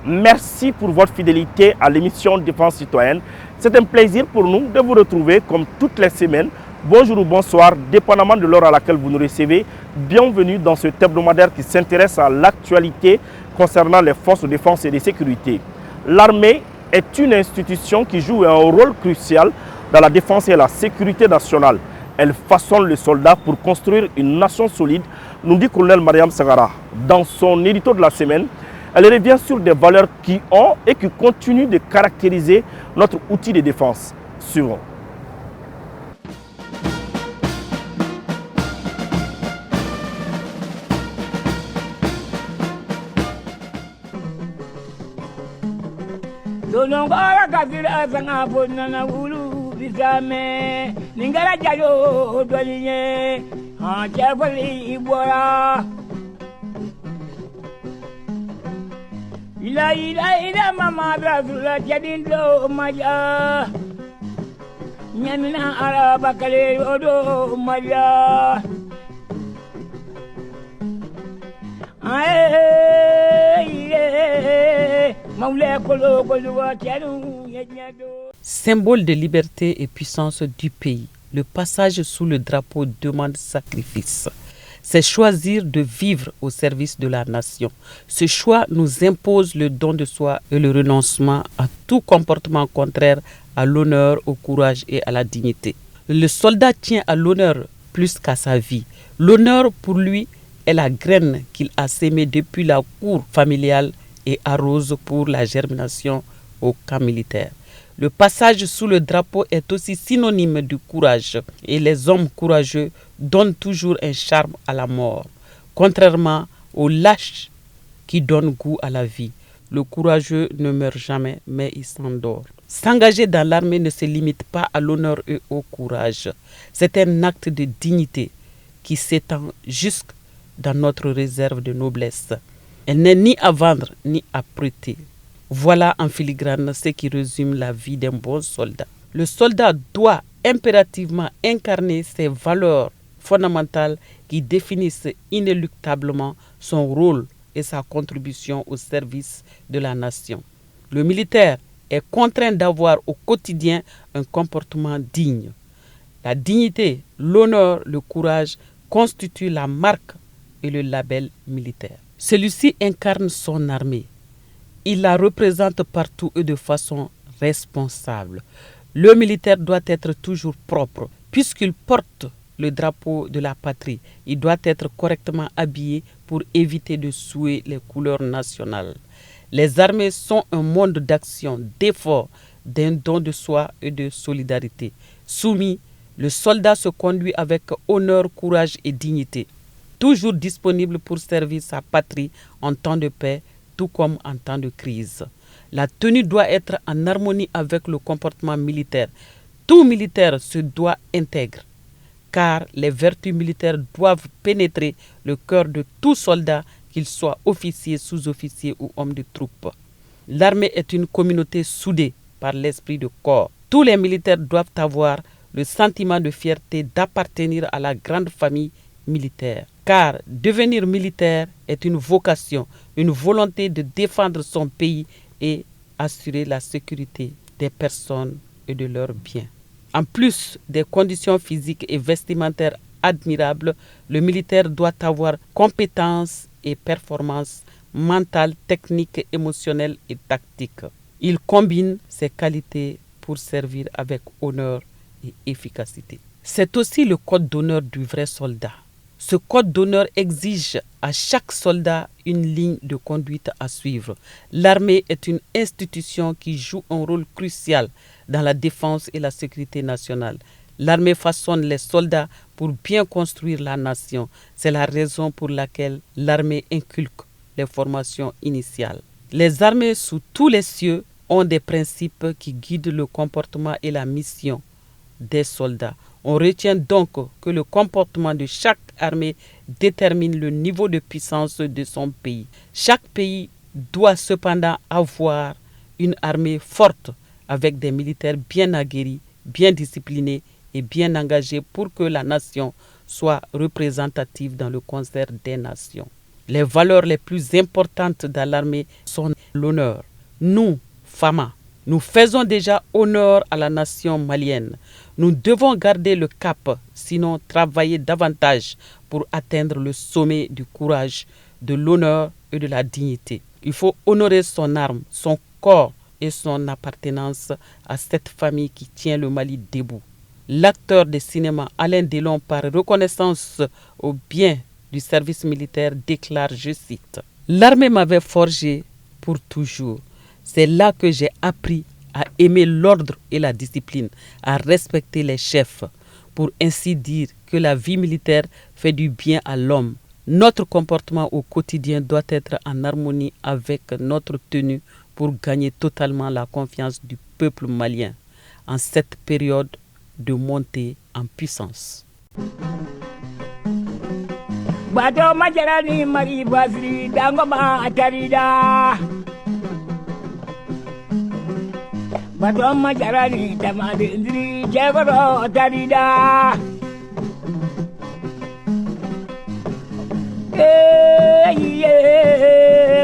Merci pour votre fidélité à l'émission Défense citoyenne. C'est un plaisir pour nous de vous retrouver comme toutes les semaines. Bonjour ou bonsoir, dépendamment de l'heure à laquelle vous nous recevez. Bienvenue dans ce hebdomadaire qui s'intéresse à l'actualité concernant les forces de défense et de sécurité. L'armée est une institution qui joue un rôle crucial dans la défense et la sécurité nationale. Elle façonne le soldat pour construire une nation solide, nous dit colonel Mariam Sagara. Dans son édito de la semaine, elle revient sur des valeurs qui ont et qui continuent de caractériser notre outil de défense. Suivons. Donongora kabila sanga bonana ulu bisame ningara jayo dolinye ha jabali ibora ila mama brazula jadindo maja nyamina araba kale odo maja Symbole de liberté et puissance du pays, le passage sous le drapeau demande sacrifice. C'est choisir de vivre au service de la nation. Ce choix nous impose le don de soi et le renoncement à tout comportement contraire à l'honneur, au courage et à la dignité. Le soldat tient à l'honneur plus qu'à sa vie. L'honneur pour lui est la graine qu'il a sémée depuis la cour familiale et arrose pour la germination au camp militaire. Le passage sous le drapeau est aussi synonyme du courage et les hommes courageux donnent toujours un charme à la mort. Contrairement aux lâches qui donnent goût à la vie, le courageux ne meurt jamais mais il s'endort. S'engager dans l'armée ne se limite pas à l'honneur et au courage. C'est un acte de dignité qui s'étend jusque dans notre réserve de noblesse. Elle n'est ni à vendre ni à prêter. Voilà en filigrane ce qui résume la vie d'un bon soldat. Le soldat doit impérativement incarner ces valeurs fondamentales qui définissent inéluctablement son rôle et sa contribution au service de la nation. Le militaire est contraint d'avoir au quotidien un comportement digne. La dignité, l'honneur, le courage constituent la marque et le label militaire. Celui-ci incarne son armée. Il la représente partout et de façon responsable. Le militaire doit être toujours propre. Puisqu'il porte le drapeau de la patrie, il doit être correctement habillé pour éviter de souiller les couleurs nationales. Les armées sont un monde d'action, d'effort, d'un don de soi et de solidarité. Soumis, le soldat se conduit avec honneur, courage et dignité. Toujours disponible pour servir sa patrie en temps de paix, tout comme en temps de crise. La tenue doit être en harmonie avec le comportement militaire. Tout militaire se doit intègre, car les vertus militaires doivent pénétrer le cœur de tout soldat, qu'il soit officier, sous-officier ou homme de troupe. L'armée est une communauté soudée par l'esprit de corps. Tous les militaires doivent avoir le sentiment de fierté d'appartenir à la grande famille militaire. Car devenir militaire est une vocation, une volonté de défendre son pays et assurer la sécurité des personnes et de leurs biens. En plus des conditions physiques et vestimentaires admirables, le militaire doit avoir compétences et performances mentales, techniques, émotionnelles et tactiques. Il combine ces qualités pour servir avec honneur et efficacité. C'est aussi le code d'honneur du vrai soldat. Ce code d'honneur exige à chaque soldat une ligne de conduite à suivre. L'armée est une institution qui joue un rôle crucial dans la défense et la sécurité nationale. L'armée façonne les soldats pour bien construire la nation. C'est la raison pour laquelle l'armée inculque les formations initiales. Les armées sous tous les cieux ont des principes qui guident le comportement et la mission des soldats. On retient donc que le comportement de chaque armée détermine le niveau de puissance de son pays. Chaque pays doit cependant avoir une armée forte avec des militaires bien aguerris, bien disciplinés et bien engagés pour que la nation soit représentative dans le concert des nations. Les valeurs les plus importantes dans l'armée sont l'honneur. Nous, Fama, nous faisons déjà honneur à la nation malienne. Nous devons garder le cap, sinon travailler davantage pour atteindre le sommet du courage, de l'honneur et de la dignité. Il faut honorer son arme, son corps et son appartenance à cette famille qui tient le Mali debout. L'acteur de cinéma Alain Delon, par reconnaissance au bien du service militaire, déclare, je cite, « L'armée m'avait forgé pour toujours. C'est là que j'ai appris à aimer l'ordre et la discipline, à respecter les chefs, pour ainsi dire que la vie militaire fait du bien à l'homme. Notre comportement au quotidien doit être en harmonie avec notre tenue pour gagner totalement la confiance du peuple malien en cette période de montée en puissance. » Bato majarani mari basri dangoma atarida. Bato majarani tamadi indri jebaro atarida.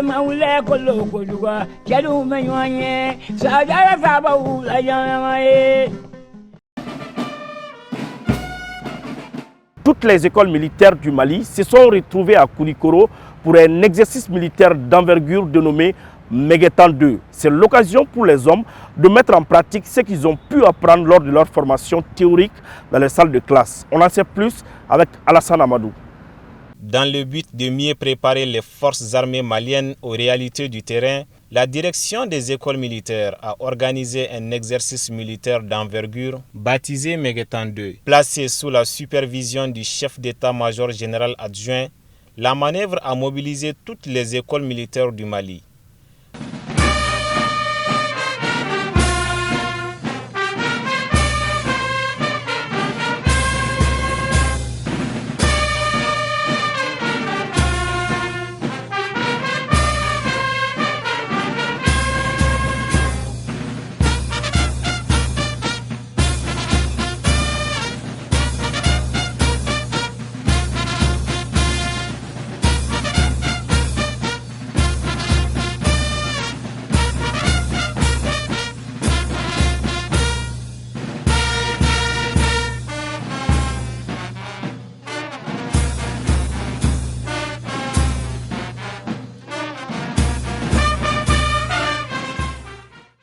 Maule kolo koluga jalu menyoanye sajara sabahu ayamaye. Toutes les écoles militaires du Mali se sont retrouvées à Koulikoro pour un exercice militaire d'envergure dénommé Megetan 2. C'est l'occasion pour les hommes de mettre en pratique ce qu'ils ont pu apprendre lors de leur formation théorique dans les salles de classe. On en sait plus avec Alassane Amadou. Dans le but de mieux préparer les forces armées maliennes aux réalités du terrain, la direction des écoles militaires a organisé un exercice militaire d'envergure baptisé Megetan 2. Placé sous la supervision du chef d'état-major général adjoint, la manœuvre a mobilisé toutes les écoles militaires du Mali.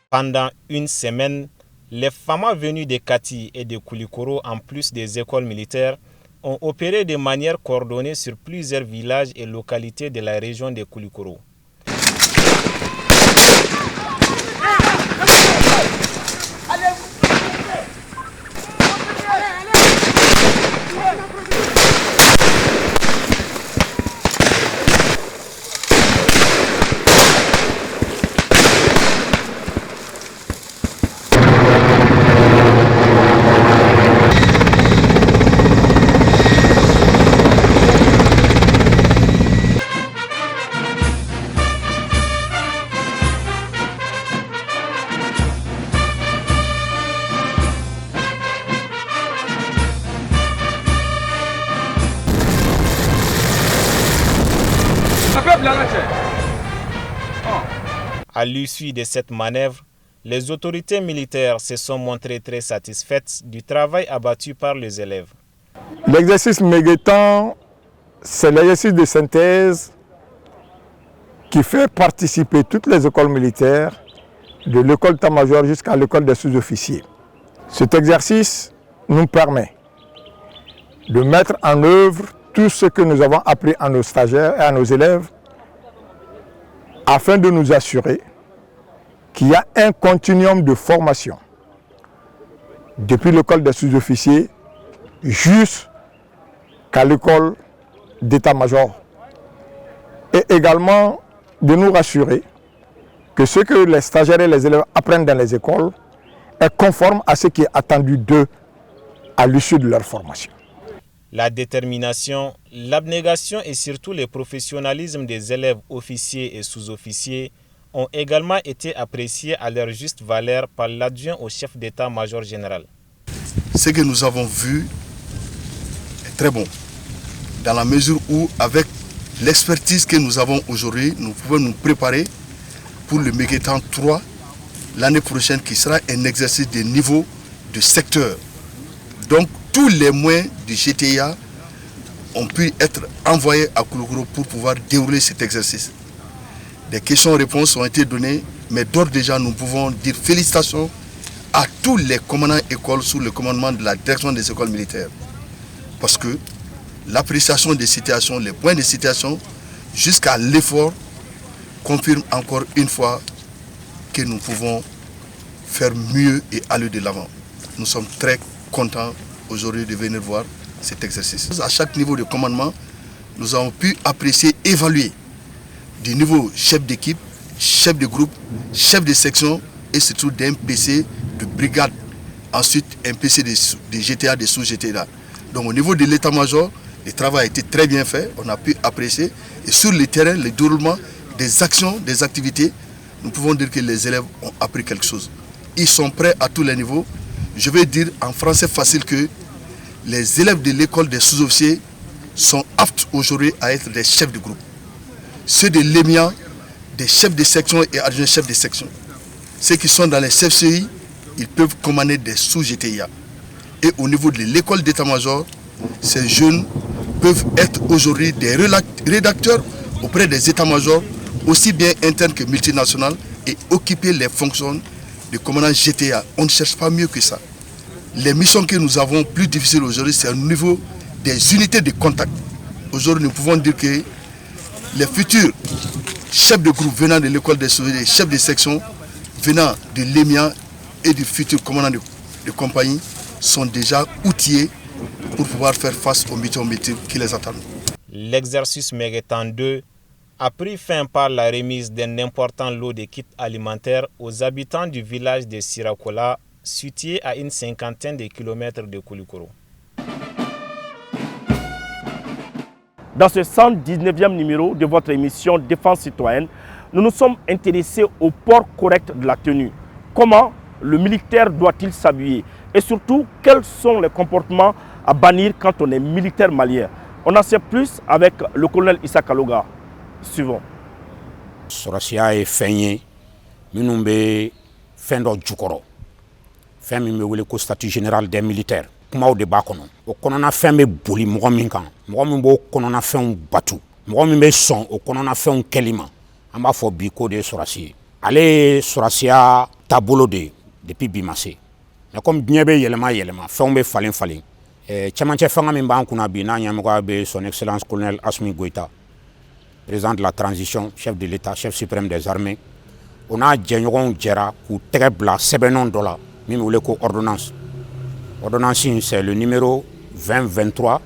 Pendant une semaine, les FAMA venus de Kati et de Koulikoro, en plus des écoles militaires, ont opéré de manière coordonnée sur plusieurs villages et localités de la région de Koulikoro. À l'issue de cette manœuvre, les autorités militaires se sont montrées très satisfaites du travail abattu par les élèves. L'exercice Megetan, c'est l'exercice de synthèse qui fait participer toutes les écoles militaires, de l'école d'état-major jusqu'à l'école des sous-officiers. Cet exercice nous permet de mettre en œuvre tout ce que nous avons appris à nos stagiaires et à nos élèves afin de nous assurer qu'il y a un continuum de formation depuis l'école des sous-officiers jusqu'à l'école d'état-major. Et également de nous rassurer que ce que les stagiaires et les élèves apprennent dans les écoles est conforme à ce qui est attendu d'eux à l'issue de leur formation. La détermination, l'abnégation et surtout le professionnalisme des élèves officiers et sous-officiers ont également été appréciés à leur juste valeur par l'adjoint au chef d'état-major général. Ce que nous avons vu est très bon, dans la mesure où, avec l'expertise que nous avons aujourd'hui, nous pouvons nous préparer pour le Méguétan 3 l'année prochaine, qui sera un exercice de niveau de secteur. Donc tous les moyens du GTA ont pu être envoyés à Kouloukourou pour pouvoir dérouler cet exercice. Des questions-réponses ont été données, mais d'ores déjà nous pouvons dire félicitations à tous les commandants écoles sous le commandement de la direction des écoles militaires. Parce que l'appréciation des situations, les points de situation, jusqu'à l'effort, confirme encore une fois que nous pouvons faire mieux et aller de l'avant. Nous sommes très contents aujourd'hui de venir voir cet exercice. À chaque niveau de commandement, nous avons pu apprécier, évaluer du niveau chef d'équipe, chef de groupe, chef de section et surtout d'un PC de brigade. Ensuite, un PC de GTA, de sous-GTA. Donc au niveau de l'état-major, le travail a été très bien fait, on a pu apprécier. Et sur le terrain, le déroulement des actions, des activités, nous pouvons dire que les élèves ont appris quelque chose. Ils sont prêts à tous les niveaux. Je vais dire en français facile que les élèves de l'école des sous-officiers sont aptes aujourd'hui à être des chefs de groupe. Ceux de l'EMIA, des chefs de section et adjoints chefs de section. Ceux qui sont dans les CFCI, ils peuvent commander des sous-GTA. Et au niveau de l'école d'état-major, ces jeunes peuvent être aujourd'hui des rédacteurs auprès des états-majors, aussi bien internes que multinationales, et occuper les fonctions de commandant GTA. On ne cherche pas mieux que ça. Les missions que nous avons plus difficiles aujourd'hui, c'est au niveau des unités de contact. Aujourd'hui, nous pouvons dire que les futurs chefs de groupe venant de l'école des sous-officiers, chefs de section venant de l'EMIA et du futur commandant de compagnie sont déjà outillés pour pouvoir faire face aux missions qui les attendent. L'exercice Méguétan 2 a pris fin par la remise d'un important lot de kits alimentaires aux habitants du village de Sirakola, situé à une cinquantaine de kilomètres de Kouloukourou. Dans ce 119e numéro de votre émission Défense citoyenne, nous nous sommes intéressés au port correct de la tenue. Comment le militaire doit-il s'habiller? Et surtout, quels sont les comportements à bannir quand on est militaire malien? On en sait plus avec le colonel Issa Kaloga. Suivons. Sorasia est feigné, nous be fin do jukoro. Fin mi me wele ko statut général des militaires. Kuma o de ba kono. O kono na fin be boli mo min kan. Mo min bo kono na fin batu. Mo min be son o kono na fin kelima. Amba fo bi ko de Sorasi. Ale Sorasia tabolo de depuis Bimase. Mais comme diɲɛ bɛ yɛlɛma fɛnw bɛ falen cɛmancɛ fanga min b'an kunna bi n'a ɲɛmɔgɔya bɛ son excellence colonel Assimi Goïta, président de la transition, chef de l'état, chef suprême des armées. On a jɛɲɔgɔnw jɛra k'u tɛgɛ bila sɛbɛnnon dɔ la min bɛ wele ko ordonnance. Ordonnance c'est le numéro 2023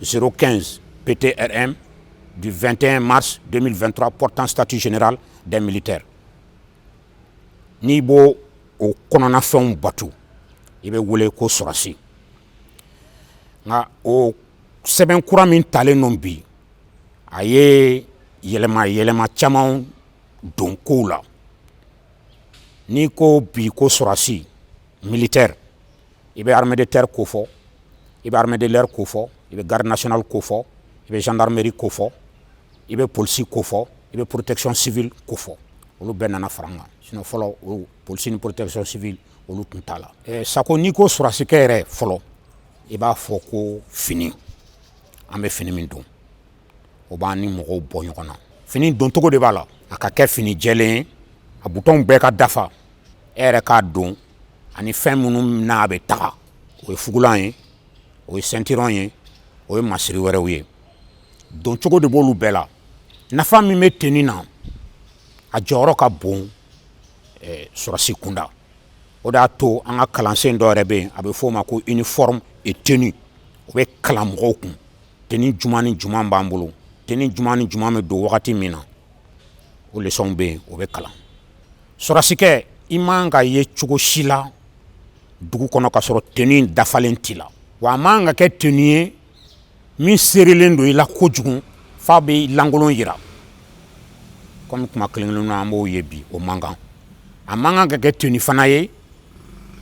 015 PTRM du 21 mars 2023 portant statut général des militaires. N'i b'o o kɔnɔna fɛnw batu i bɛ wele ko Sorasi. Nka o sɛbɛn kura min talen non bi a ye yɛlɛma caman don kow la. N'i ko bi ko Sorasi militaire i bɛ armée de terre ko fɔ, i bɛ armée de l'air ko fɔ, i bɛ garde nationale ko fɔ, i bɛ gendarmerie ko fɔ, i bɛ police ko fɔ, i bɛ protection civile ko fɔ. Olu bɛɛ nana fara ɲɔgɔn kan. Sinon fɔlɔ o police ni protection civile olu tun t'a la. Sako n'i ko Sorasikɛ yɛrɛ fɔlɔ i b'a fɔ ko fini. An bɛ fini min don o b'an ni mɔgɔw bɔ ɲɔgɔn na. Fini don cogo de b'a la. A ka kɛ fini jɛlen ye, a butɔnw bɛɛ ka dafa, e yɛrɛ k'a don ani fɛn minnu n'a bɛ taga. O ye fugulan ye, o ye ceinturon ye, o ye masiri wɛrɛw ye. Don cogo de b'olu bɛɛ la. Nafa min bɛ tenue na a jɔyɔrɔ ka bon Sorasi kunda. O de y'a to an ka kalansen dɔ yɛrɛ bɛ yen a bɛ fɔ o ma ko uniforme et tenue. O bɛ kalan mɔgɔw kun. Tenue juma ni juma b'an bolo. Tenue juma ni juma bɛ don wagati min na o leçon bɛ yen o bɛ kalan. Sorasikɛ i man ka ye cogo si la dugu kɔnɔ ka sɔrɔ tenue dafalen t'i la. Wa a man ka kɛ tenue ye min serilen don i la kojugu f'a bɛ lankolon yira. comme kuma kelen na mo yebi o mangan a mangan ka kɛ tenue fana ye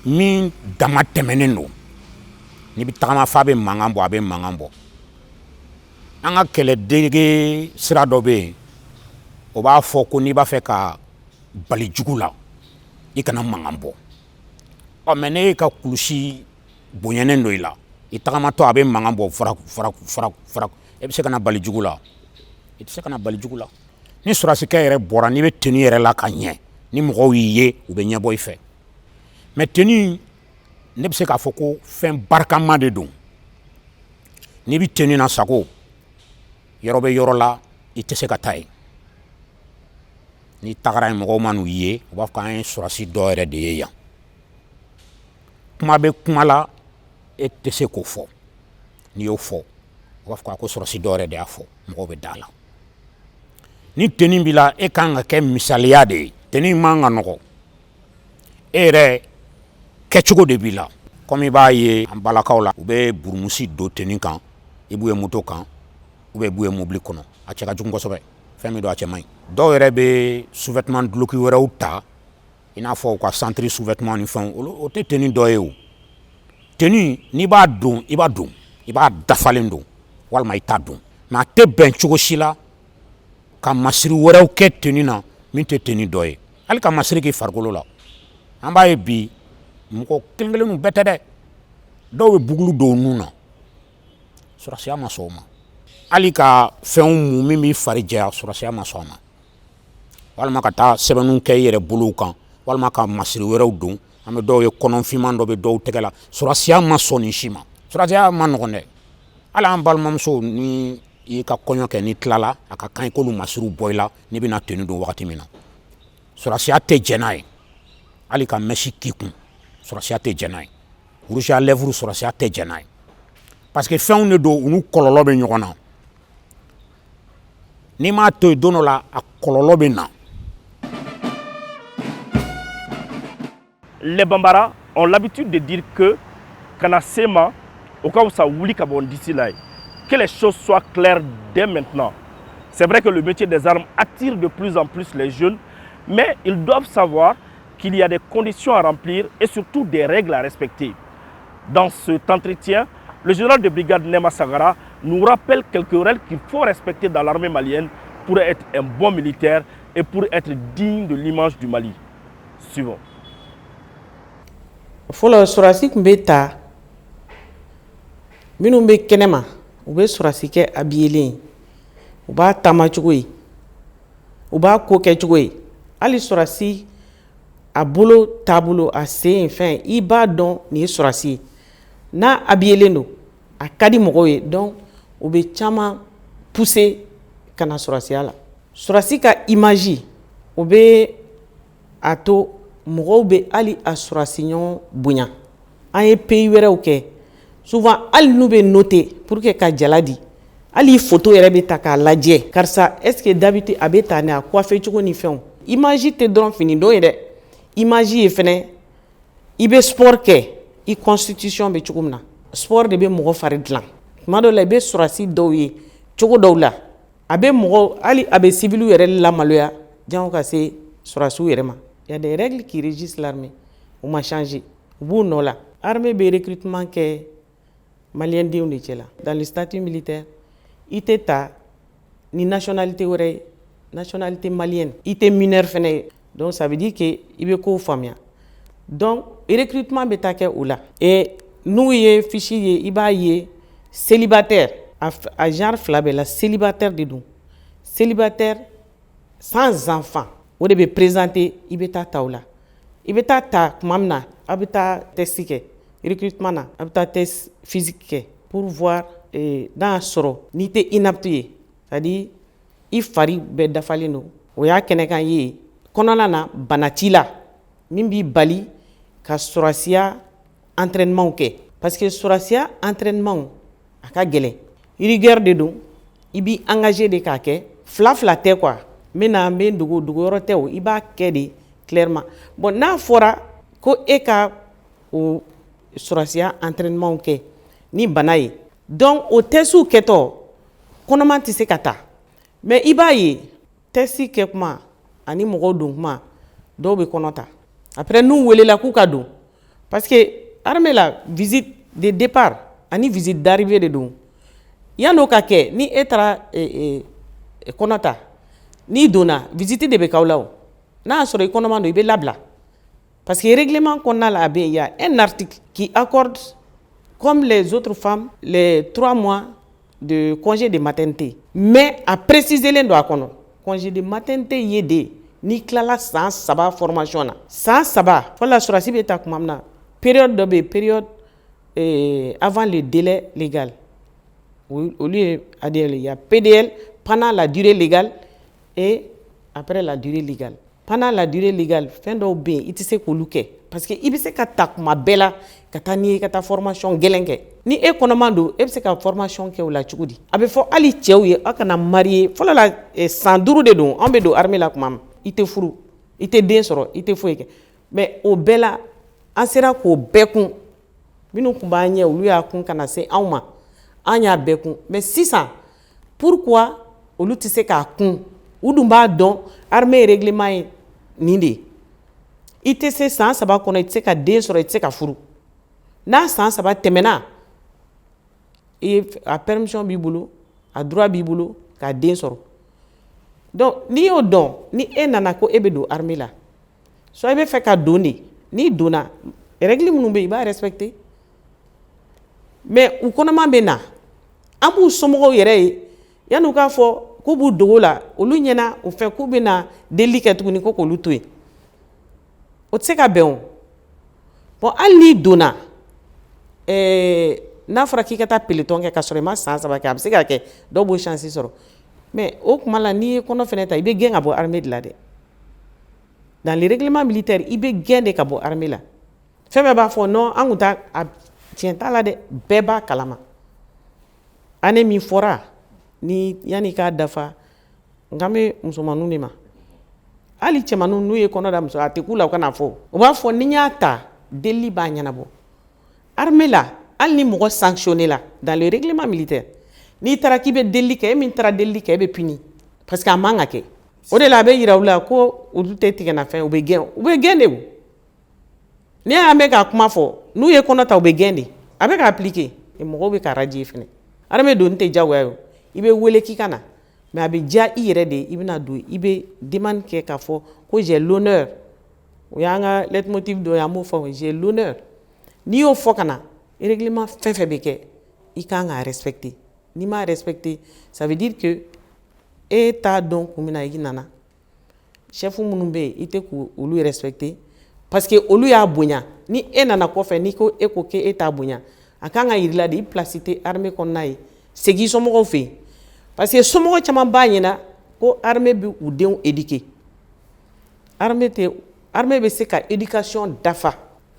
min dama tɛmɛnen don ni bi tagama fa bɛ mangan bɔ a bɛ mangan bɔ an ka kɛlɛdege sira dɔ bɛ yen o b'a fɔ ko n'i b'a fɛ ka bali jugu la i kana mangan bɔ mais ne ka kulusi bonyenen do i la i tagamatɔ a bɛ mangan bɔ farak e bɛ se kana bali jugu la i tɛ se kana bali jugu la ni sɔrɔsikɛ yɛrɛ bɔra n'i bɛ tenue yɛrɛ la ka ɲɛ ni mɔgɔw y'i ye u bɛ ɲɛbɔ i fɛ mais tenue ne bɛ se k'a fɔ ko fɛn barikama de don n'i bɛ tenue na sago yɔrɔ bɛ yɔrɔ la i tɛ se ka taa yen ni tagara yen mɔgɔw ma n'u ye u b'a fɔ k'an ye sɔrɔsi dɔ yɛrɛ de ye yan kuma bɛ kuma la e tɛ se k'o fɔ n'i y'o fɔ u b'a fɔ ko sɔrɔsi dɔ yɛrɛ de y'a fɔ mɔgɔw bɛ da la ni tenue b'i la e kan ka kɛ misaliya de ye tenue man ka nɔgɔ e yɛrɛ kɛcogo de b'i la comme i b'a ye an balakaw la u bɛ burumusi don tenue kan i b'u ye moto kan ou bien i b'u ye mobili kɔnɔ a cɛ ka jugu kosɛbɛ fɛn min don a cɛ man ɲi dɔw yɛrɛ bɛ sous-vêtement duloki wɛrɛw ta i n'a fɔ u ka centre sous-vêtement ni fɛnw o tɛ tenue dɔ ye o tenue n'i b'a don i b'a don i b'a dafalen don walima i t'a don mais a tɛ bɛn cogo si la ka masiri wɛrɛw kɛ tenue na min tɛ tenue dɔ ye hali ka masiri k'i farikolo la an b'a ye bi mɔgɔ kelen kelenninw bɛɛ tɛ dɛ dɔw bɛ bugulu don u nun na sɔrɔsiya ma sɔn o ma hali ka fɛnw mun min b'i fari jɛya sɔrɔsiya ma sɔn a ma walima ka taa sɛbɛnninw kɛ i yɛrɛ bolow kan walima ka masiri wɛrɛw don an bɛ dɔw ye kɔnɔfinman dɔ bɛ dɔw tɛgɛ la sɔrɔsiya ma sɔn nin si ma sɔrɔsiya ma nɔgɔn dɛ hali an balimamuso ni i ka kɔɲɔ kɛ n'i tilala a ka kan i k'olu masiriw bɔ i la n'i bɛna tenue don wagati min na sɔrɔsiya tɛ jɛn n'a ye hali ka mèche k'i kun sɔrɔsiya tɛ jɛn n'a ye rouge à lèvres sɔrɔsiya tɛ jɛn n'a ye parce que fɛnw de don u n'u kɔlɔlɔ bɛ ɲɔgɔn na n'i m'a to yen don dɔ la a kɔlɔlɔ bɛ na. Les Bambara ont l'habitude de dire que kana sema au cas où ça oublie kabon d'ici là, que les choses soient claires dès maintenant. C'est vrai que le métier des armes attire de plus en plus les jeunes, mais ils doivent savoir qu'il y a des conditions à remplir et surtout des règles à respecter. Dans cet entretien, le général de brigade Nema Sangara nous rappelle quelques règles qu'il faut respecter dans l'armée malienne pour être un bon militaire et pour être digne de l'image du Mali. Suivons. Fɔlɔ surasi tun bɛ ta minnu bɛ kɛnɛma u bɛ surasi kɛ habillelen u b'a taama cogo ye u b'a ko kɛ cogo ye hali surasi a bolo taabolo a sen fɛn i b'a dɔn nin ye surasi ye n'a habillelen don a ka di mɔgɔw ye donc u bɛ caman pousser ka na surasiya la surasi ka image o bɛ a to mɔgɔw bɛ hali a surasi ɲɔgɔn bonya an ye pays wɛrɛw kɛ souvent hali n'u bɛ noter pour que ka jala di hali photo yɛrɛ bɛ ta k'a lajɛ karisa est-ce que d'habitude a bɛ ta ni a coiffé cogo ni fɛnw image tɛ dɔrɔn fini don ye dɛ image ye fɛnɛ i bɛ sport kɛ i constitution bɛ cogo min na sport de bɛ mɔgɔ fari dilan tuma dɔw la i bɛ surasi dɔw ye cogo dɔw la a bɛ mɔgɔ hali a bɛ civiliw yɛrɛ lamaloya jango ka se surasiw yɛrɛ ma. Il y a des règles qui régissent l'armée. On m'a changé. Vous non là. Armée be recrutement que malien de là. Dans le statut militaire, il était ni nationalité aurait nationalité malienne. Il était mineur fene. Donc ça veut dire que il be ko famia. Donc recrutement betake ou là. Et nous y fichier il ba y célibataire à genre flabé la célibataire de nous. Célibataire sans enfant. O de bɛ présenter i bɛ taa ta o la i bɛ taa ta tuma min na a bɛ taa test kɛ recrutement na a bɛ taa test physique kɛ pour voir n'a sɔrɔ n'i tɛ inapte ye c'est-à-dire i fari bɛɛ dafalen don o y'a kɛnɛkan ye kɔnɔna na bana t'i la min b'i bali ka surasiya entraînement kɛ parce que surasiya entraînement a ka gɛlɛn rigueur de don i b'i engagé de k'a kɛ fila tɛ quoi. Mena mbe dugu yɔrɔ tɛ o i b'a kɛ de clairement bon n'a fɔra ko e ka o surasiya entraînement kɛ ni bana ye donc o tɛsiw kɛtɔ kɔnɔman tɛ se ka taa mais i b'a ye testi kɛ kuma ani mɔgɔw don kuma dɔw bɛ kɔnɔ ta après n'u welela k'u ka don parce que armée la visite de départ ani visite d'arrivée de don yan'o ka kɛ ni e taara kɔnɔ ta n'i donna visite de bɛ k'aw la o n'a y'a sɔrɔ i kɔnɔman don i bɛ labila parce que règlement kɔnɔna la il y a un article qui accorde comme les autres femmes les 3 mois de congé de maternité mais a préciser len don a kɔnɔ congé de maternité ye de n'i tilala san 3 formation na san 3 fo la surasi bɛ ta kuma min na période dɔ bɛ yen période avant le délai légal olu ye ADL il y a PDL pendant la durée légale et après la durée légale pendant la durée légale fɛn dɔw bɛ yen i tɛ se k'olu kɛ parce que i bɛ se ka ta kuma bɛɛ la ka taa n'i ye ka taa formation gɛlɛn kɛ ni e kɔnɔman don e bɛ se ka formation kɛ o la cogo di a bɛ fɔ hali cɛw ye aw kana marier fɔlɔ la san 5 de don anw bɛ don armée la kuma min i tɛ furu i tɛ den sɔrɔ i tɛ foyi kɛ mais o bɛɛ la an sera k'o bɛɛ kun minnu tun b'an ɲɛ olu y'a kun kana se anw ma an y'a bɛɛ kun mais sisan pourquoi olu tɛ se k'a kun u dun b'a dɔn armée règlement ye nin de ye i tɛ se san 3 kɔnɔ i tɛ se ka den sɔrɔ i tɛ se ka furu n'a san 3 tɛmɛna a permission b'i bolo a droit b'i bolo ka den sɔrɔ donc n'i y'o dɔn ni e nana ko e bɛ don armée la soit i bɛ fɛ ka don de n'i donna règle minnu bɛ yen i b'a respecter mais u kɔnɔman bɛ na an b'u somɔgɔw yɛrɛ ye yan'u k'a fɔ k'u b'u dogo la olu ɲɛna u fɛ k'u bɛ na delili kɛ tuguni ko k'olu to yen o tɛ se ka bɛn o bon hali n'i donna n'a fɔra k'i ka taa peloton kɛ ka sɔrɔ i ma san 3 kɛ a bɛ se ka kɛ dɔw b'o chance sɔrɔ mais o tuma la n'i ye kɔnɔ fɛnɛ ta i bɛ gɛn ka bɔ armée de la dɛ dans le règlement militaire i bɛ gɛn de ka bɔ armée la fɛn bɛɛ b'a fɔ non an tun t'a tiɲɛ t'a la dɛ bɛɛ b'a kalama année min fɔra ni yanni k'a dafa nka bɛ musomaninw de ma hali cɛmaninw n'u ye kɔnɔ da muso a tɛ k'u la u kana fɔ u b'a fɔ ni n y'a ta delili b'a ɲɛnabɔ armée la hali ni mɔgɔ sanctionné la dans le règlement militaire n'i taara k'i bɛ delili kɛ e min taara delili kɛ e bɛ puni parce que a man ka kɛ o de la a bɛ yira u la ko olu tɛ tigɛnafɛn u bɛ gɛn de o n'i y'a mɛn k'a kuma fɔ n'u ye kɔnɔ ta u bɛ gɛn de a bɛ ka appliquer mɔgɔw bɛ ka radier fɛnɛ armée donni tɛ diyagoya ye o i bɛ wele k'i ka na mais a bɛ diya i yɛrɛ de i bɛna don i bɛ demande kɛ k'a fɔ ko j'ai l'honneur o y'an ka leitmotiv dɔ ye an b'o fɔ j'ai l'honneur n'i y'o fɔ ka na règlement fɛn fɛn bɛ kɛ i kan k'a respecter n'i m'a respecter ça veut dire que e t'a dɔn kun min na i nana chef minnu bɛ yen i tɛ k'olu respecter parce que olu y'a bonya ni e nana kɔfɛ n'i ko e ko k'e t'a bonya a kan ka yir'i la de i place tɛ armée kɔnɔna ye segin somɔgɔw fɛ yen parce que somɔgɔ caman b'a ɲɛna ko armée bɛ u denw éduquer armée bɛ se ka éducation dafa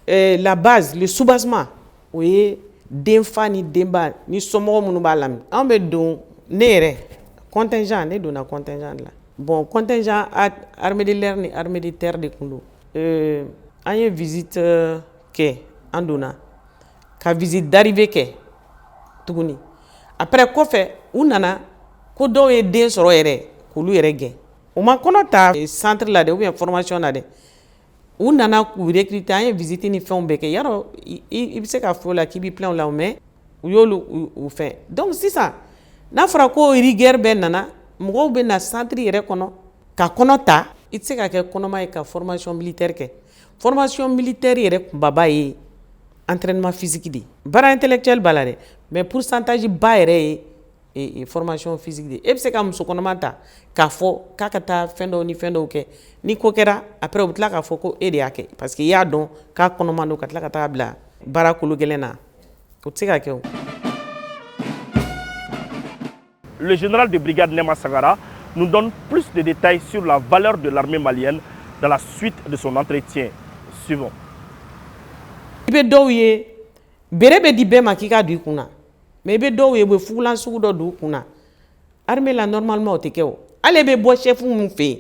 la base le soubassement o ye denfa ni denba ni somɔgɔ minnu b'a lamɛn anw bɛ don ne yɛrɛ contingent ne donna contingent la bon contingent armée de l'air ni armée de terre de kun don an ye visite kɛ an donna ka visite d'arrivée kɛ tuguni après kɔfɛ u nana ko dɔw ye den sɔrɔ yɛrɛ k'olu yɛrɛ gɛn u ma kɔnɔ ta centre la dɛ ou bien formation na dɛ u nana k'u recruter an ye visite ni fɛnw bɛɛ kɛ yarɔ i bɛ se ka fɔ o la k'i b'i plaindre o la mais u y'olu u fɛn donc sisan n'a fɔra ko rigueur bɛɛ nana mɔgɔw bɛ na centre yɛrɛ kɔnɔ ka kɔnɔ ta i tɛ se ka kɛ kɔnɔma ye ka formation militaire kɛ formation militaire yɛrɛ kunbaba ye entraînement physique de baara intellectuel b'a la dɛ mais pourcentage ba yɛrɛ ye formation physique de e bɛ se ka muso kɔnɔma ta k'a fɔ k'a ka taa fɛn dɔw ni fɛn dɔw kɛ ni ko kɛra après u bɛ tila k'a fɔ ko e de y'a kɛ parce que i y'a dɔn k'a kɔnɔma don ka tila ka taa bila baara kolo gɛlɛn na o tɛ se ka kɛ o. Le général de brigade Nema Sangara nous donne plus de détails sur la valeur de l'armée malienne dans la suite de son entretien. Suivons. I bɛ dɔw ye bere bɛ di bɛɛ ma k'i ka don i kun na mais i bɛ dɔw ye u bɛ fugulan sugu dɔ don u kun na armée la normalement o tɛ kɛ o ale bɛ bɔ chef min fɛ yen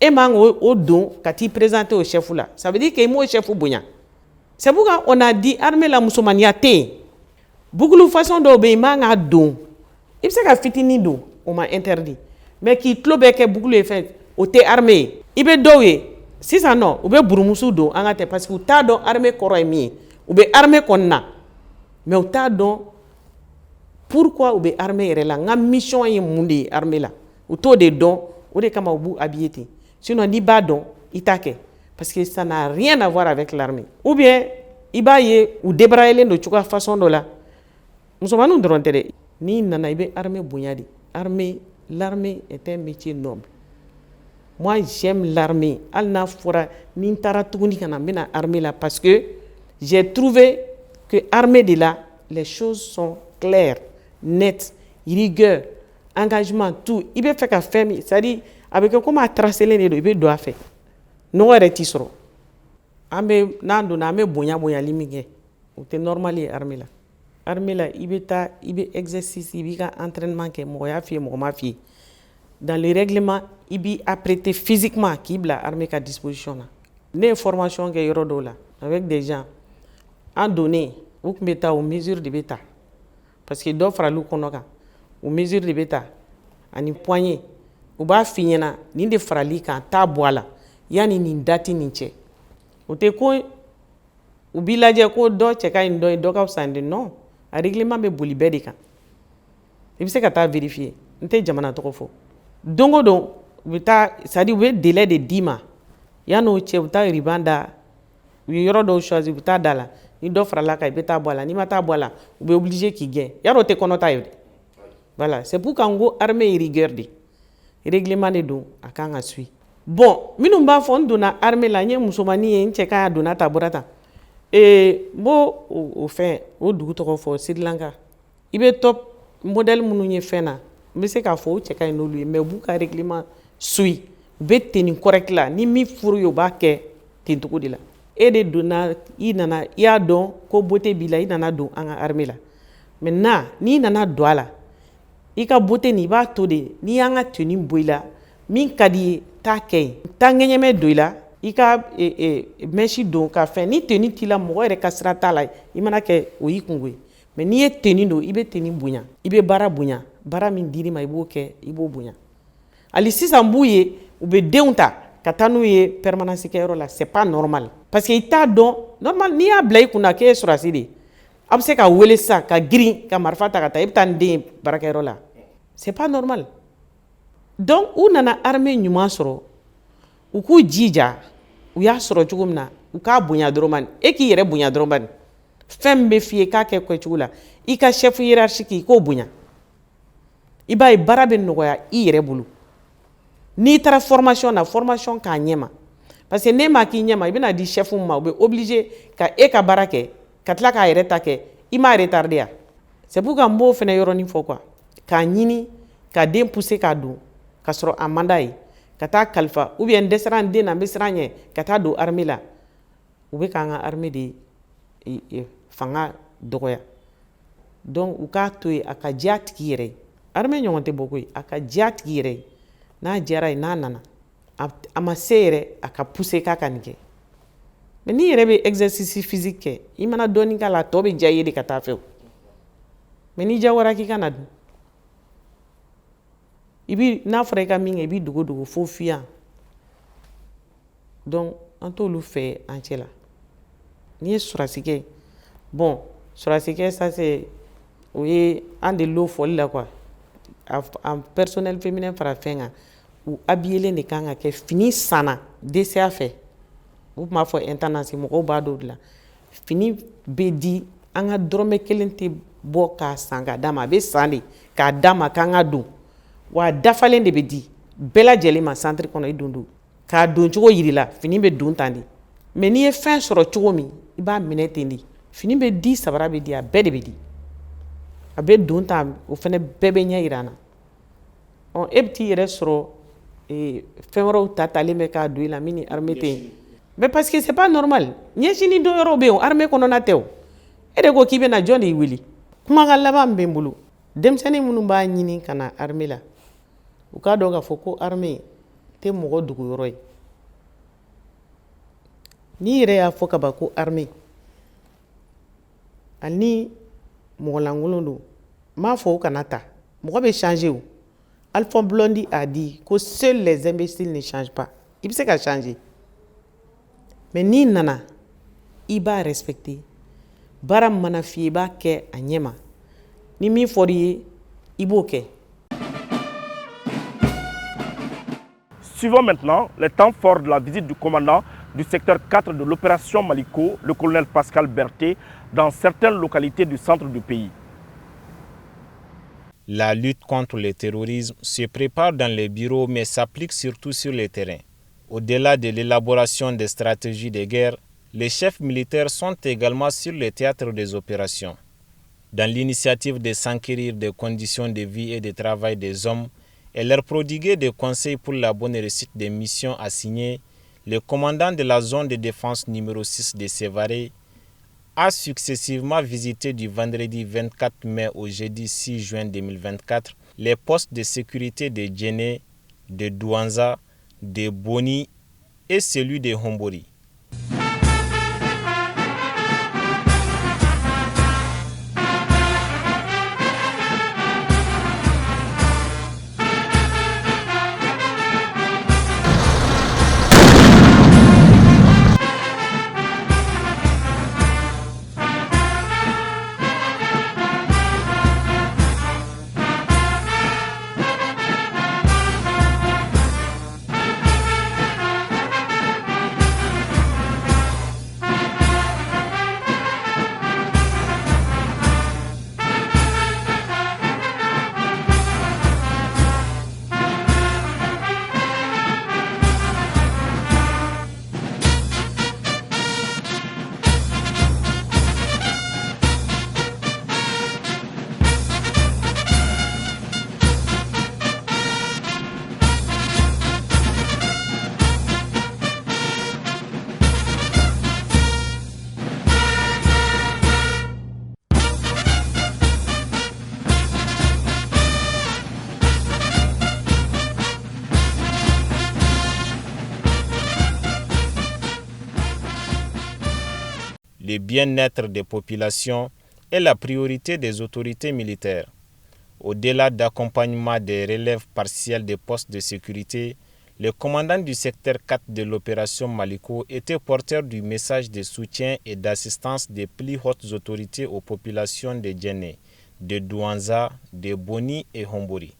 e man k'o don ka t'i présenter au chef la ça veut dire que i m'o chef bonya c'est pourquoi on a dit armée la musomaniya tɛ yen bugulu façon dɔw bɛ yen i man k'a don i bɛ se ka fitinin don o ma interdit mais k'i tulo bɛ kɛ boucle ye fɛn o tɛ armée ye i bɛ dɔw ye sisan nɔ u bɛ burumuso don an ka tɛ parce que u t'a dɔn armée kɔrɔ ye min ye u bɛ armée kɔnɔna na mais u t'a dɔn pourquoi u bɛ armée yɛrɛ la n ka mission ye mun de ye armée la u t'o de dɔn o de kama u b'u habiller ten sinon n'i b'a dɔn i t'a kɛ parce que ça n'a rien à voir avec l'armée ou bien i b'a ye u débrayelen don cogoya façon dɔ la musomaninw dɔrɔn tɛ dɛ n'i nana i bɛ armée bonya de l'armée est un métier noble. Moi, j'aime l'armée. Hali n'a fɔra ni n taara tuguni ka na n bɛna armée la parce que j'ai trouvé que armée de la les choses sont claires, nettes, rigueur, engagement, tout. I bɛ fɛ ka fɛn min c'est-à-dire a bɛ kɛ comme a tracelen de don i bɛ don a fɛ nɔgɔ yɛrɛ t'i sɔrɔ n'an donna an bɛ bonyali min kɛ o tɛ normal ye armée la. Armée la i bɛ taa i bɛ exercice i b'i ka entraînement kɛ mɔgɔ y'a f'i ye mɔgɔ m'a f'i ye dans le règlement i b'i apprêter physiquement k'i bila armée ka disposition na ne ye formation kɛ yɔrɔ dɔw la avec des gens an donnen u tun bɛ taa o mesure de bɛ ta parce que dɔ faral'u kɔnɔ kan o mesure de bɛ ta ani poignée u b'a f'i ɲɛna nin de faral'i kan t'a bɔ a la yanni nin date nin cɛ o tɛ ko u b'i lajɛ ko dɔ cɛ ka ɲi dɔ ye dɔ ka fisa ni non a règlement bɛ boli bɛɛ de kan i bɛ se ka taa vérifier n tɛ jamana tɔgɔ fɔ don o don u bɛ taa c'est-à-dire u bɛ délai de d'i ma yan'o cɛ u bɛ taa ruban da u ye yɔrɔ dɔw choisir u bɛ taa da la ni dɔ farala kan i bɛ taa bɔ a la n'i ma taa bɔ a la u bɛ obligé k'i gɛn yarɔ o tɛ kɔnɔ ta ye dɛ voilà c'est pour qu'an ko armée ye rigueur de règlement de don a kan ka suit bon minnu b'a fɔ n donna armée la n ye musomanin ye n cɛ ka donna ta bɔra tan n b'o o fɛn o dugu tɔgɔ fɔ Sri Lanka i bɛ top modèle minnu ye fɛn na n bɛ se k'a fɔ o cɛ ka ɲi n'olu ye mais u b'u ka règlement suit u bɛ tenue correct la ni min furu ye u b'a kɛ ten cogo de la e de donna i nana i y'a dɔn ko beauté b'i la i nana don an ka armée la maintenant n'i nana don a la i ka beauté nin i b'a to de n'i y'an ka tenue bɔ i la min ka di ye t'a kɛ yen taa ŋɛɲɛmɛ don i la i ka mèche don ka fɛn ni tenue t'i la mɔgɔ yɛrɛ ka sira t'a la i mana kɛ o y'i kungo ye mais n'i ye tenue don i bɛ tenue bonya i bɛ baara bonya baara min dir'i ma i b'o kɛ i b'o bonya hali sisan b'u ye u bɛ denw ta ka taa n'u ye permanence kɛyɔrɔ la c'est pas normal parce que i t'a dɔn normal n'i y'a bila i kunna k'e ye sɔrɔdasi de ye a bɛ se ka wele sisan ka girin ka marifa ta ka taa i bɛ taa nin den ye baarakɛyɔrɔ la c'est pas normal donc u nana armée ɲuman sɔrɔ u k'u jija u y'a sɔrɔ cogo min na u k'a bonya dɔrɔn bani e k'i yɛrɛ bonya dɔrɔn bani fɛn min bɛ f'i ye k'a kɛ kɛcogo la i ka chef hiérarchique i k'o bonya i b'a ye baara bɛ nɔgɔya i yɛrɛ bolo n'i taara formation na formation k'a ɲɛma parce que n'e m'a k'i ɲɛma i bɛna di chef ma u bɛ obligé ka e ka baara kɛ ka tila k'a yɛrɛ ta kɛ i m'a retardé ya c'est pour que n b'o fana yɔrɔnin fɔ quoi k'a ɲini ka den pousser k'a don ka sɔrɔ a man d'a ye ka taa kalifa ou bien n dɛsɛra n den na n bɛ siran ɲɛ ka taa don armée la u bɛ k'an ka armée de fanga dɔgɔya donc u k'a to yen a ka diya a tigi yɛrɛ ye armée ɲɔgɔn tɛ bɔ koyi a ka diya a tigi yɛrɛ ye n'a diyara ye n'a nana a ma se yɛrɛ a ka pousser k'a ka nin kɛ mais n'i yɛrɛ bɛ exercice physique kɛ i mana dɔɔnin k'a la a tɔ bɛ diya i ye de ka taa fɛ o mais n'i diyagoyara k'i ka na dun i bi n'a fɔra i ka min kɛ i b'i dogo fo fiyan donc an t'olu fɛ an cɛ la n'i ye sɔrɔdasi kɛ bon sɔrɔdasi kɛ ça c'est o ye an de l'o fɔli la quoi en personnel féminin fara fɛn kan u habillelen de kan ka kɛ fini sanna DCA fɛ u tun b'a fɔ intendance mɔgɔw b'a dɔn o de la fini bɛ di an ka dɔrɔmɛ kelen tɛ bɔ k'a san k'a d'a ma a bɛ san de k'a d'a ma k'an ka don wa a dafalen de bɛ di bɛɛ lajɛlen ma centre kɔnɔ i don k'a don cogo yiri la fini bɛ don tan de mais n'i ye fɛn sɔrɔ cogo min i b'a minɛ ten de fini bɛ di sabara bɛ di a bɛɛ de bɛ di a bɛ don tan o fana bɛɛ bɛ ɲɛ yira an na e bɛ t'i yɛrɛ sɔrɔ fɛn wɛrɛw talen bɛ k'a don i la min ni armée tɛ yen mais parce que c'est pas normal ɲɛsini don yɔrɔ bɛ yen armée kɔnɔna tɛ o e de ko k'i bɛna jɔn de y'i wele kumakan laban min bɛ n bolo denmisɛnnin minnu b'a ɲini ka na armée la u k'a dɔn k'a fɔ ko armée tɛ mɔgɔ doguyɔrɔ ye n'i yɛrɛ y'a fɔ ka ban ko armée ani mɔgɔ lankolon don n m'a fɔ o kana ta mɔgɔ bɛ changer o Alphonse Blondy a dit que seuls les imbéciles ne changent pas. Il sait qu'à changer. Mais ni nana, il va respecter. Baram mana fi ba ke anyema. Ni mi fori iboke. Suivons maintenant les temps forts de la visite du commandant du secteur 4 de l'opération Maliko, le colonel Pascal Berthet, dans certaines localités du centre du pays. La lutte contre le terrorisme se prépare dans les bureaux mais s'applique surtout sur le terrain. Au-delà de l'élaboration des stratégies de guerre, les chefs militaires sont également sur le théâtre des opérations. Dans l'initiative de s'enquérir des conditions de vie et de travail des hommes et leur prodiguer des conseils pour la bonne réussite des missions assignées, le commandant de la zone de défense numéro 6 de Sévaré a successivement visité du vendredi 24 mai au jeudi 6 juin 2024 les postes de sécurité de Djéné, de Douanza, de Boni et celui de Hombori. Le bien-être des populations est la priorité des autorités militaires. Au-delà d'accompagnement des relèves partielles des postes de sécurité, le commandant du secteur 4 de l'opération Maliko était porteur du message de soutien et d'assistance des plus hautes autorités aux populations de Djéné, de Douanza, de Boni et Hombori.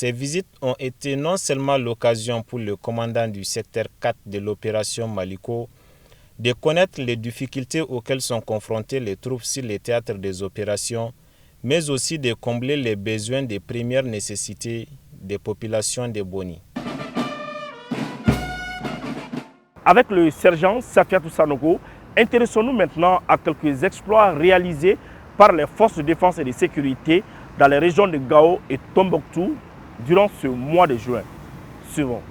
Ces visites ont été non seulement l'occasion pour le commandant du secteur 4 de l'opération Maliko de connaître les difficultés auxquelles sont confrontées les troupes sur les théâtres des opérations, mais aussi de combler les besoins de première nécessité des populations de Boni. Avec le sergent Safiatou Sanogo, intéressons-nous maintenant à quelques exploits réalisés par les forces de défense et de sécurité dans les régions de Gao et Tombouctou durant ce mois de juin. Suivons.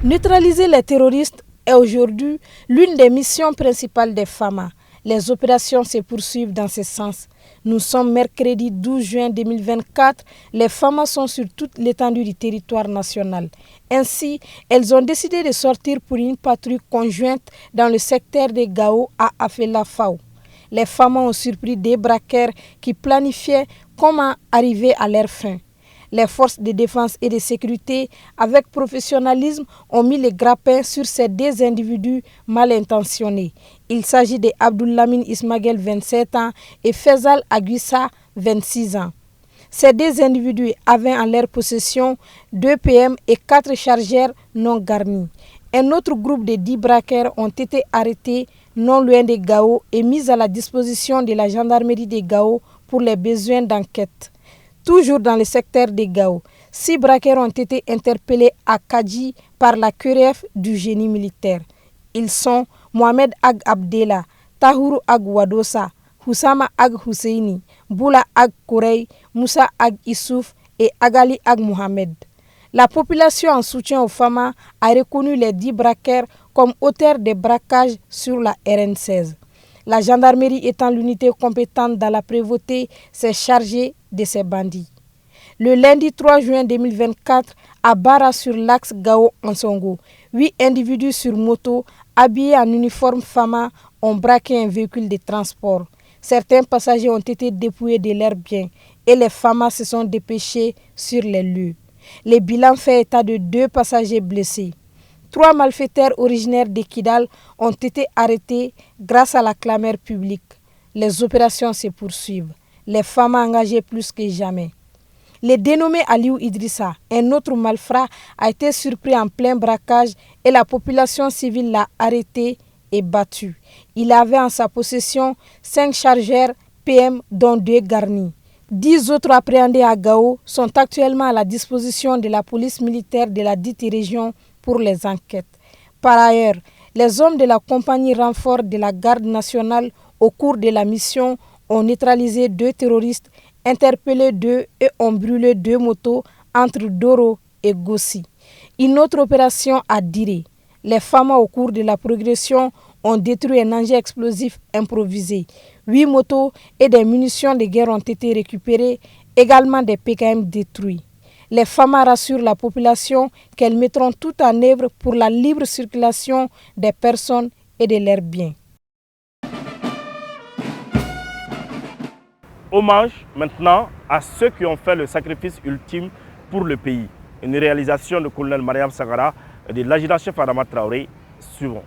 Neutraliser les terroristes est aujourd'hui l'une des missions principales des FAMA. Les opérations se poursuivent dans ce sens. Nous sommes mercredi 12 juin 2024. Les FAMA sont sur toute l'étendue du territoire national. Ainsi, elles ont décidé de sortir pour une patrouille conjointe dans le secteur de Gao à Afela-Fao. Les FAMA ont surpris des braqueurs qui planifiaient comment arriver à leur fin. Les forces de défense et de sécurité, avec professionnalisme, ont mis les grappins sur ces deux individus mal intentionnés. Il s'agit de Abdullamine Ismaël, 27 ans, et Faisal Aguissa, 26 ans. Ces deux individus avaient en leur possession 2 PM et 4 chargeurs non garnis. Un autre groupe de 10 braqueurs ont été arrêtés non loin de Gao et mis à la disposition de la gendarmerie de Gao pour les besoins d'enquête. Toujours dans le secteur de Gao, 6 braqueurs ont été interpellés à Kadji par la QRF du génie militaire. Ils sont Mohamed Ag Abdella, Tahourou Ag Wadosa, Houssama Ag Husseini, Boula Ag Kourey, Moussa Ag Issouf et Agali Ag Mohamed. La population en soutien aux FAMA a reconnu les 10 braqueurs comme auteurs des braquages sur la RN16. La gendarmerie étant l'unité compétente dans la prévôté s'est chargée de ces bandits. Le lundi 3 juin 2024, à Bara sur l'axe Gao-Ansongo, 8 individus sur moto habillés en uniforme FAMA ont braqué un véhicule de transport. Certains passagers ont été dépouillés de leurs biens et les FAMA se sont dépêchés sur les lieux. Les bilans fait état de 2 passagers blessés. 3 malfaiteurs originaires de Kidal ont été arrêtés grâce à la clameur publique. Les opérations se poursuivent. Les FAMA engagés plus que jamais. Le dénommé Aliou Idrissa, un autre malfrat, a été surpris en plein braquage et la population civile l'a arrêté et battu. Il avait en sa possession 5 chargeurs PM dont 2 garnis. 10 autres appréhendés à Gao sont actuellement à la disposition de la police militaire de la dite région pour les enquêtes. Par ailleurs, les hommes de la compagnie renfort de la garde nationale au cours de la mission ont neutralisé 2 terroristes, interpellé 2 et ont brûlé 2 motos entre Doro et Gossi. Une autre opération à Diré. Les FAMA au cours de la progression ont détruit un engin explosif improvisé. 8 motos et des munitions de guerre ont été récupérées, également des PKM détruits. Les FAMA rassurent la population qu'elles mettront tout en œuvre pour la libre circulation des personnes et de leurs biens. Hommage maintenant à ceux qui ont fait le sacrifice ultime pour le pays. Une réalisation de colonel Mariam Sagara et de l'adjudant-chef Adama Traoré. Suivons.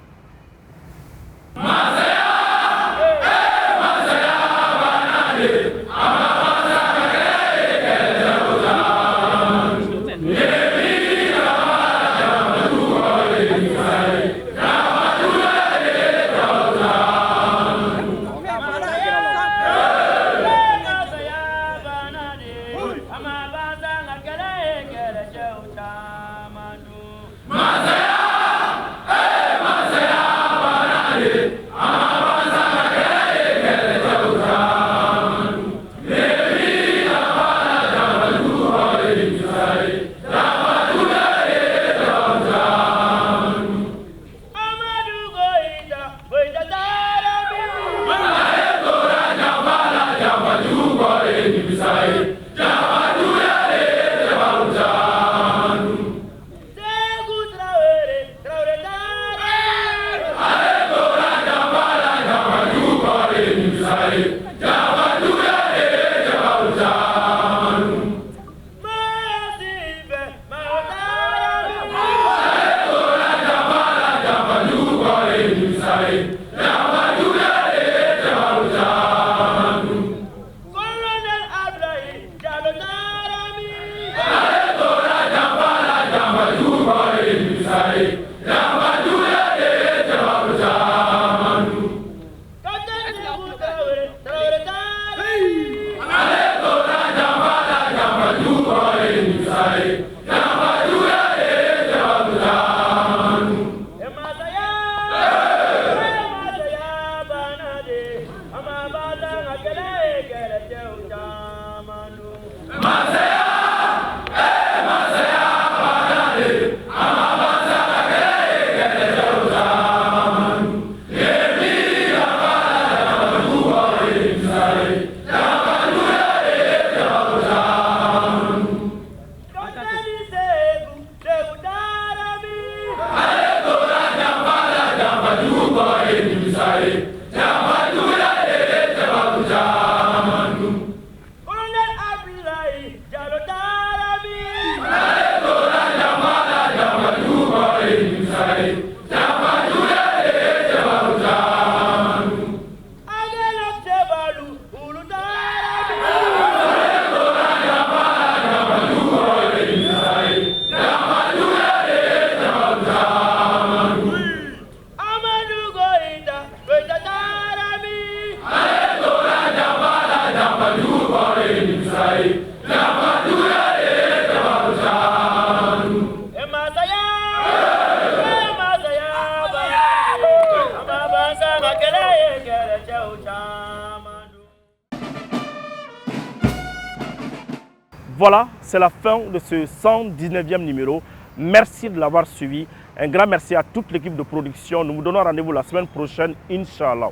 Voilà, c'est la fin de ce 119e numéro. Merci de l'avoir suivi. Un grand merci à toute l'équipe de production. Nous vous donnons rendez-vous la semaine prochaine, Inch'Allah.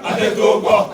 Adegogo.